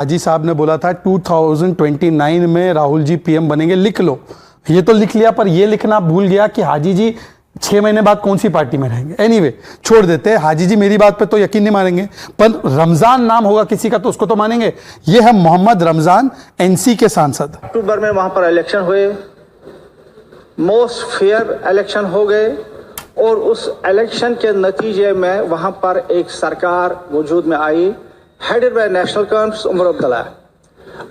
हाजी साहब ने बोला था 2029 में राहुल जी पीएम बनेंगे, लिख लो। ये तो लिख लिया, पर ये लिखना भूल गया कि हाजी जी 6 महीने बाद कौन सी पार्टी में रहेंगे। एनीवे, छोड़ देते हैं। हाजी जी मेरी बात पे तो यकीन नहीं मानेंगे, पर रमजान नाम होगा किसी का तो उसको तो मानेंगे। ये है मोहम्मद रमजान, एनसी के सांसद। अक्टूबर में वहां पर इलेक्शन हुए, मोस्ट फेयर इलेक्शन हो गए और उस इलेक्शन के नतीजे में वहां पर एक सरकार वजूद में आई, headed by National Conference Omar Abdullah,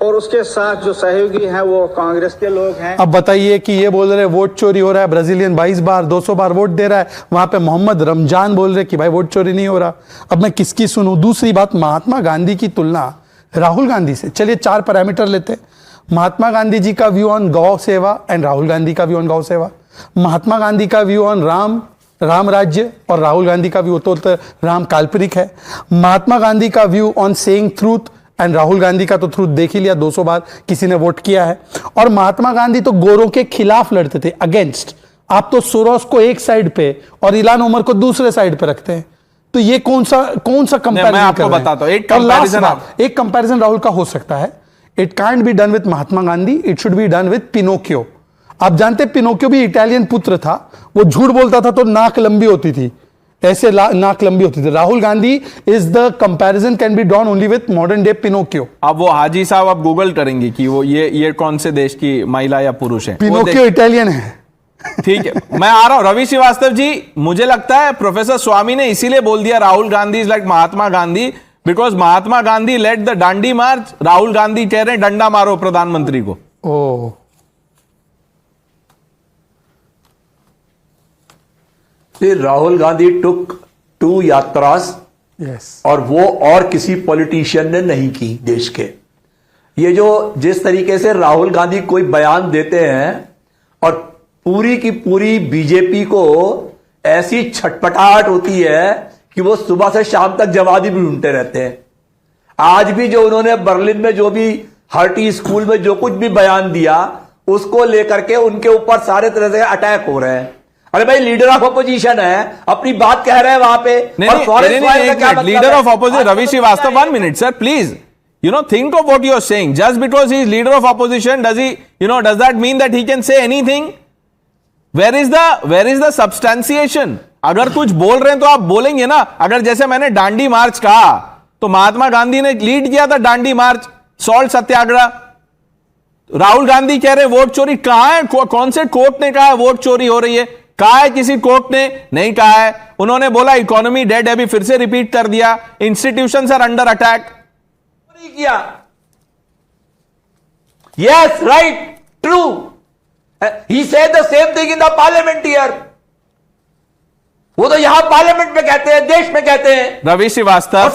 और उसके साथ जो सहयोगी हैं वो कांग्रेस के लोग हैं। अब बताइए कि ये बोल रहे वोट चोरी हो रहा है, ब्राजीलियन 22 बार 200 बार वोट दे रहा है, वहां पे मोहम्मद रमजान बोल रहे कि भाई वोट चोरी नहीं हो रहा। अब मैं किसकी सुनूं? दूसरी बात, महात्मा गांधी की तुलना राहुल गांधी से। चलिए 4 पैरामीटर लेते हैं। महात्मा गांधी जी का व्यू ऑन गौ सेवा एंड राहुल गांधी का व्यू ऑन गौ सेवा। महात्मा गांधी का व्यू ऑन राम राज्य और राहुल गांधी का व्यू तो राम काल्पनिक है। महात्मा गांधी का view on saying truth and Rahul Gandhi का तो ट्रूथ देख ही लिया, 200 बार किसी ने वोट किया है। और महात्मा गांधी तो गोरों के खिलाफ लड़ते थे, अगेंस्ट। आप तो सोरोस को एक साइड पे और इलान उमर को दूसरे साइड पे रखते हैं। तो ये कौन सा कंपैरिजन? मैं आपको बताता हूं, एक कंपैरिजन राहुल का हो सकता है। It can't be done with Mahatma Gandhi, it should be done with Pinocchio. आप जानते पिनोकियो भी इटालियन पुत्र था, वो झूठ बोलता था तो नाक लंबी होती थी, ऐसे नाक लंबी होती थी। Rahul Gandhi is the comparison can be drawn only with modern day Pinocchio. अब वो हाजी साहब आप गूगल करेंगे कि वो ये कौन से देश की महिला या पुरुष है। पिनोकियो इटालियन है। ठीक है, मैं आ रहा हूं। रवि श्रीवास्तव जी, मुझे लगता है प्रोफेसर स्वामी ने इसीलिए बोल दिया Rahul Gandhi is like Mahatma Gandhi, because Mahatma Gandhi led the Dandi march, Rahul Gandhi कह रहे हैं डंडा मारो प्रधानमंत्री को। ओह, राहुल गांधी टुक 2 यात्रास, और वो और किसी पॉलिटिशियन ने नहीं की देश के। ये जो जिस तरीके से राहुल गांधी कोई बयान देते हैं और पूरी की पूरी बीजेपी को ऐसी छटपटाहट होती है कि वो सुबह से शाम तक जवाब ही ढूंढते रहते हैं। आज भी जो उन्होंने बर्लिन में जो भी हर्टी स्कूल में जो कुछ भी बयान दिया, उसको लेकर के उनके ऊपर सारे तरह से अटैक हो रहे हैं। अरे भाई, लीडर ऑफ अपोजिशन है, अपनी बात कह रहे हैं वहां पे। Leader of opposition Ravi Srivastava, 1 minute sir please, think of what you are saying. Just because he is leader of opposition, does that mean that he can say anything? Where is the substantiation? अगर कुछ बोल रहे हैं तो आप बोलेंगे ना। अगर जैसे मैंने डांडी मार्च कहा तो महात्मा गांधी ने लीड किया था डांडी मार्च, सॉल्ट सत्याग्रह। राहुल गांधी कह रहे वोट चोरी। कहां है, कौन से कोर्ट ने कहा है वोट चोरी हो रही है? कहा है किसी कोर्ट ने? नहीं कहा है। उन्होंने बोला इकोनॉमी डेड है, अभी फिर से रिपीट कर दिया, इंस्टीट्यूशंस आर अंडर अटैक। किया yes, right, true, he said the same thing in the parliament here. वो तो यहां पार्लियामेंट में कहते हैं, देश में कहते हैं। रवि श्रीवास्तव,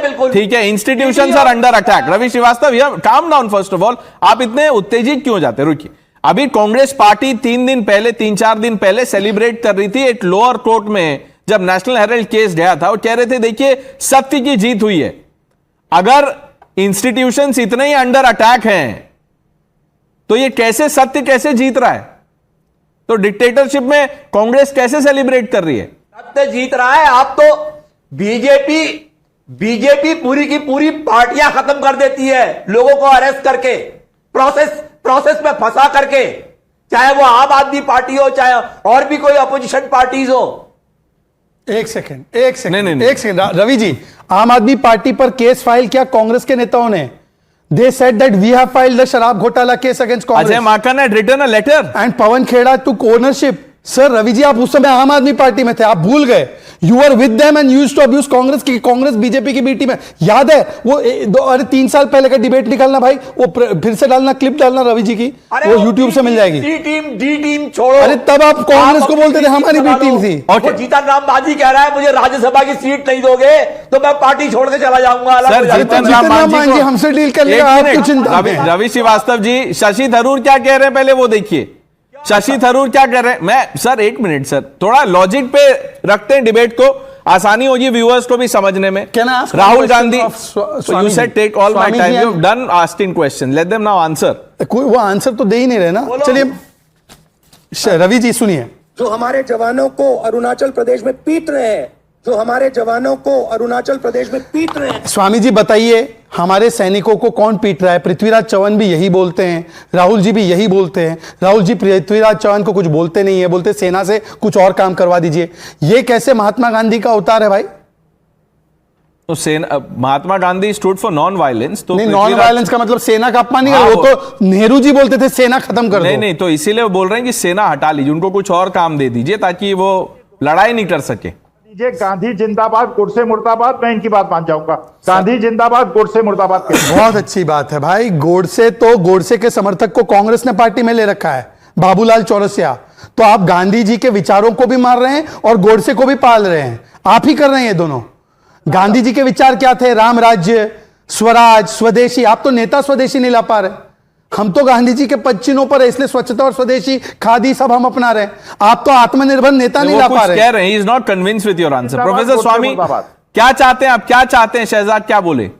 बिल्कुल ठीक है, institutions are under attack. Ravi Srivastava, काम डाउन फर्स्ट ऑफ ऑल। आप इतने उत्तेजित क्यों जाते? रुकिए, अभी कांग्रेस पार्टी 3-4 दिन पहले सेलिब्रेट कर रही थी एक लोअर कोर्ट में, जब नेशनल हेराल्ड केस गया था, और कह रहे थे देखिए सत्य की जीत हुई है। अगर इंस्टीट्यूशंस इतने ही अंडर अटैक हैं तो ये कैसे सत्य कैसे जीत रहा है? तो डिक्टेटरशिप में कांग्रेस कैसे सेलिब्रेट कर रही है? सत्य जीत रहा है। आप तो बीजेपी पूरी की पूरी पार्टियां खत्म कर देती है, लोगों को अरेस्ट करके, प्रोसेस में फंसा करके, चाहे वो आम आदमी पार्टी हो, चाहे और भी कोई अपोजिशन पार्टीज हो। एक सेकंड, एक सेकंड रवि जी, आम आदमी पार्टी पर केस फाइल किया कांग्रेस के नेताओं ने। They said that we have filed the शराब घोटाला case against Congress. Ajay Maken had written a letter. And Pawan Khera took ownership. Sir Ravi ji, आप उस समय आम आदमी पार्टी में थे, आप भूल गए। You are with them and used to abuse Congress की। कांग्रेस बीजेपी की बी टीम है, याद है? वो 3 साल पहले का डिबेट निकालना भाई, वो फिर से डालना, क्लिप डालना रवि जी की, वो यूट्यूब से मिल जाएगी। डी टीम छोड़ो। अरे तब आप कांग्रेस को बोलते थे हमारी बी टीम थी। और जीतन राम मांझी कह रहा है मुझे राज्यसभा की सीट नहीं दोगे तो मैं पार्टी छोड़ के चला जाऊंगा। जीतन राम मांझी हमसे डील कर लेगा, आपकी चिंता। रवि श्रीवास्तव जी, शशि थरूर क्या कह रहे हैं पहले वो देखिए। शशि थरूर क्या कह रहे हैं? मैं सर 1 मिनट सर, थोड़ा लॉजिक पे रखते हैं डिबेट को, आसानी होगी व्यूअर्स को भी समझने में। Rahul Gandhi, you said take all my time, you have done asking question, let them now answer. कोई वो आंसर तो दे ही नहीं रहे ना। चलिए रवि जी सुनिए। जो हमारे जवानों को अरुणाचल प्रदेश में पीट रहे हैं, जो हमारे जवानों को अरुणाचल प्रदेश में पीट रहे हैं। स्वामी जी बताइए, हमारे सैनिकों को कौन पीट रहा है? पृथ्वीराज चौहान भी यही बोलते हैं, राहुल जी भी यही बोलते हैं। राहुल जी पृथ्वीराज चौहान को कुछ बोलते नहीं है, बोलते सेना से कुछ और काम करवा दीजिए। ये कैसे महात्मा गांधी का अवतार है भाई? तो सेना, Mahatma Gandhi stood for non violence. तो नहीं, नॉन वायलेंस का मतलब सेना का अपमान नहीं कर, वो तो नेहरू जी बोलते थे सेना खत्म कर दो। नहीं नहीं, तो इसीलिए वो बोल रहे हैं कि सेना हटा लीजिए, उनको कुछ और काम दे दीजिए ताकि वो लड़ाई नहीं कर सके। गांधी जिंदाबाद, गोडसे मुर्दाबाद, मैं इनकी बात मान जाऊंगा। गांधी जिंदाबाद, गोडसे मुर्दाबाद। बहुत अच्छी बात है भाई। गोडसे के समर्थक को कांग्रेस ने पार्टी में ले रखा है, बाबूलाल चौरसिया। तो आप गांधी जी के विचारों को भी मार रहे हैं और गोडसे को भी पाल रहे हैं, आप ही कर रहे हैं ये दोनों। गांधी जी के विचार क्या थे? राम राज्य, स्वराज, स्वदेशी। आप तो नेता स्वदेशी नहीं ला पा रहे। हम तो गांधी जी के पद चिन्हों पर है, इसलिए स्वच्छता और स्वदेशी, खादी सब हम अपना रहे हैं। आप तो आत्मनिर्भर नेता नहीं ला पा रहे। कह रहे हैं, he is not convince with your answer. Professor Swamy क्या चाहते हैं आप? क्या चाहते हैं? शहजाद क्या बोले?